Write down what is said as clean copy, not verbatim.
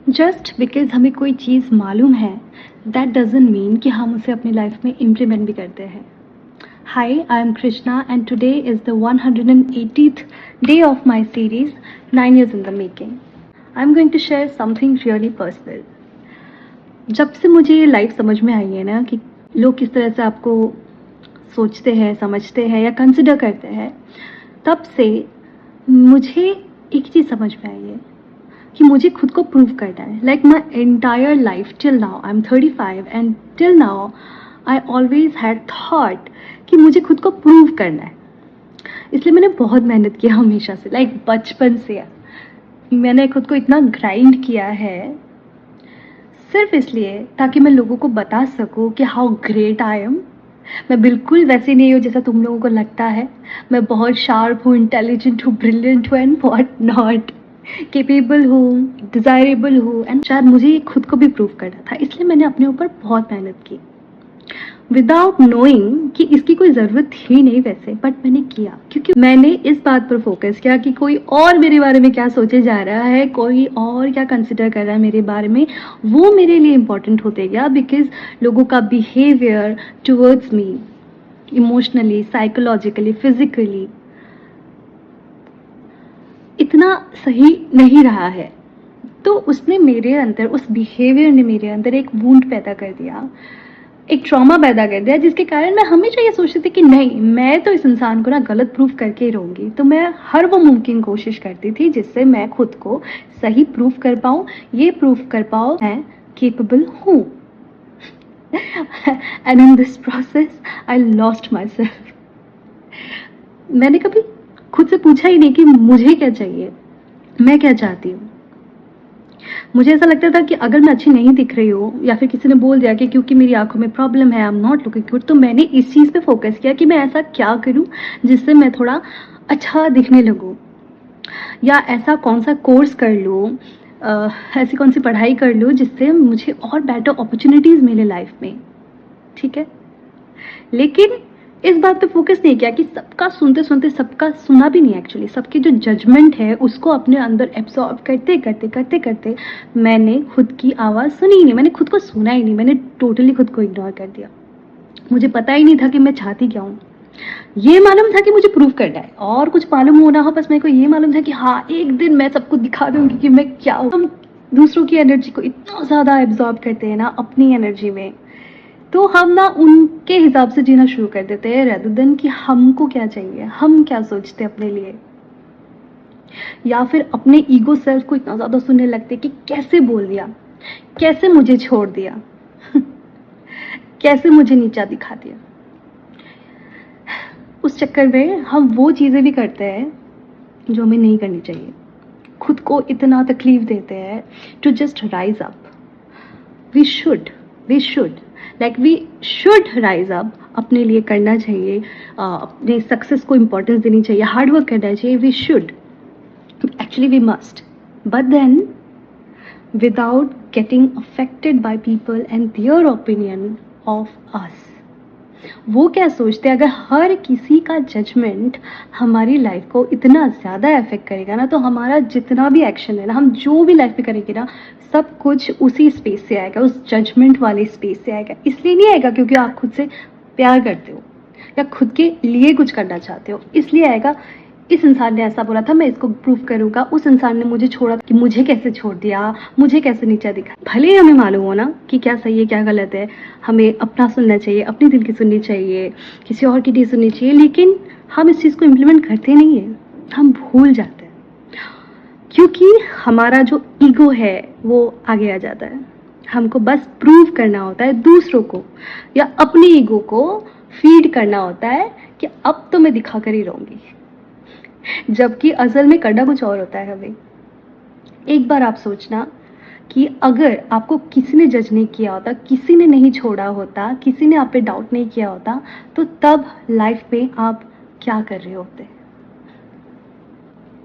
Just because हमें कोई चीज़ मालूम है दैट डजंट मीन कि हम उसे अपनी लाइफ में इम्प्लीमेंट भी करते हैं. Hi, I am Krishna and today is the 180th day of my series 9 years in the making. I am going to share something really personal. जब से मुझे ये लाइफ समझ में आई है ना कि लोग किस तरह से आपको सोचते हैं, समझते हैं या कंसिडर करते हैं, तब से मुझे एक चीज़ समझ में आई है कि मुझे खुद को प्रूव करना है. Like my entire life till now, I am 35 and till now I always had thought कि मुझे खुद को प्रूव करना है. इसलिए मैंने बहुत मेहनत किया हमेशा से, लाइक बचपन से मैंने खुद को इतना ग्राइंड किया है सिर्फ इसलिए ताकि मैं लोगों को बता सकूं कि हाउ ग्रेट आई एम. मैं बिल्कुल वैसी नहीं हूँ जैसा तुम लोगों को लगता है. मैं बहुत शार्प हूँ, इंटेलिजेंट हूँ, ब्रिलियंट हूँ एंड व्हाट नॉट, केपेबल हूँ, डिज़ायरेबल हूँ. एंड शायद मुझे ये खुद को भी प्रूव करना था, इसलिए मैंने अपने ऊपर बहुत मेहनत की विदाउट नोइंग कि इसकी कोई ज़रूरत थी नहीं वैसे, बट मैंने किया क्योंकि मैंने इस बात पर फोकस किया कि कोई और मेरे बारे में क्या सोचे जा रहा है, कोई और क्या कंसिडर कर रहा है मेरे बारे में, वो मेरे लिए इम्पोर्टेंट होते गया. बिकॉज लोगों का behaviour towards me emotionally, psychologically, physically इतना सही नहीं रहा है, तो उसने मेरे अंदर, उस बिहेवियर ने मेरे अंदर एक वूंड पैदा कर दिया, एक ट्रॉमा पैदा कर दिया, जिसके कारण मैं हमेशा ये सोचती थी कि नहीं, मैं तो इस इंसान को ना गलत प्रूफ करके ही रहूँगी. तो मैं हर वो मुमकिन कोशिश करती थी जिससे मैं खुद को सही प्रूफ कर पाऊँ, ये प्रूफ कर पाऊँ मैं केपेबल हूँ. And in this process I lost my self. मैंने कभी खुद से पूछा ही नहीं कि मुझे क्या चाहिए, मैं क्या चाहती हूँ. मुझे ऐसा लगता था कि अगर मैं अच्छी नहीं दिख रही हूँ या फिर किसी ने बोल दिया कि क्योंकि मेरी आंखों में प्रॉब्लम है, I am not looking good, तो मैंने इस चीज़ पे फोकस किया कि मैं ऐसा क्या करूँ जिससे मैं थोड़ा अच्छा दिखने लगूँ, या ऐसा कौन सा कोर्स कर लूँ, ऐसी कौन सी पढ़ाई कर लूँ जिससे मुझे और बेटर अपॉर्चुनिटीज़ मिले लाइफ में. ठीक है, लेकिन इस बात पे फोकस नहीं किया कि सबका सुनते सुनते, सबका सुना भी नहीं एक्चुअली, सबकी जो जजमेंट है उसको अपने अंदर एब्सॉर्ब करते करते करते करते मैंने खुद की आवाज़ सुनी ही नहीं, मैंने खुद को सुना ही नहीं, मैंने टोटली खुद को इग्नोर कर दिया. मुझे पता ही नहीं था कि मैं चाहती क्या हूँ. ये मालूम था कि मुझे प्रूव करना है, और कुछ मालूम हो ना हो, बस मेरे को ये मालूम था कि हाँ, एक दिन मैं सबको दिखा दूंगी कि मैं क्या हूँ. हम दूसरों की एनर्जी को इतना ज़्यादा एब्जॉर्ब करते हैं ना अपनी एनर्जी में, तो हम ना उनके हिसाब से जीना शुरू कर देते हैं रेदर देन कि हमको क्या चाहिए, हम क्या सोचते हैं अपने लिए, या फिर अपने ईगो सेल्फ को इतना ज़्यादा सुनने लगते कि कैसे बोल दिया, कैसे मुझे छोड़ दिया, कैसे मुझे नीचा दिखा दिया. उस चक्कर में हम वो चीज़ें भी करते हैं जो हमें नहीं करनी चाहिए. खुद को इतना तकलीफ देते हैं to just rise up. We should rise up. अपने लिए करना चाहिए, अपने सक्सेस को इम्पोर्टेंस देनी चाहिए, हार्ड वर्क करना चाहिए. We should, actually we must, but then without getting affected by people and their opinion of us. वो क्या सोचते हैं, अगर हर किसी का जजमेंट हमारी लाइफ को इतना ज़्यादा अफेक्ट करेगा ना, तो हमारा जितना भी एक्शन है ना, हम जो भी लाइफ में करेंगे ना, सब कुछ उसी स्पेस से आएगा, उस जजमेंट वाले स्पेस से आएगा. इसलिए नहीं आएगा क्योंकि आप खुद से प्यार करते हो या खुद के लिए कुछ करना चाहते हो, इसलिए आएगा इस इंसान ने ऐसा बोला था, मैं इसको प्रूव करूंगा, उस इंसान ने मुझे छोड़ा कि मुझे कैसे छोड़ दिया, मुझे कैसे नीचा दिखा. भले ही हमें मालूम हो ना कि क्या सही है क्या गलत है, हमें अपना सुनना चाहिए, अपनी दिल की सुननी चाहिए, किसी और की नहीं सुननी चाहिए, लेकिन हम इस चीज़ को इम्प्लीमेंट करते नहीं हैं. हम भूल जाते हैं क्योंकि हमारा जो ईगो है वो आगे आ जाता है. हमको बस प्रूव करना होता है दूसरों को, या अपने ईगो को फीड करना होता है कि अब तो मैं दिखा कर ही रहूँगी, जबकि असल में करना कुछ और होता है हमें. एक बार आप सोचना कि अगर आपको किसी ने जज नहीं किया होता, किसी ने नहीं छोड़ा होता, किसी ने आप पे डाउट नहीं किया होता, तो तब लाइफ में आप क्या कर रहे होते.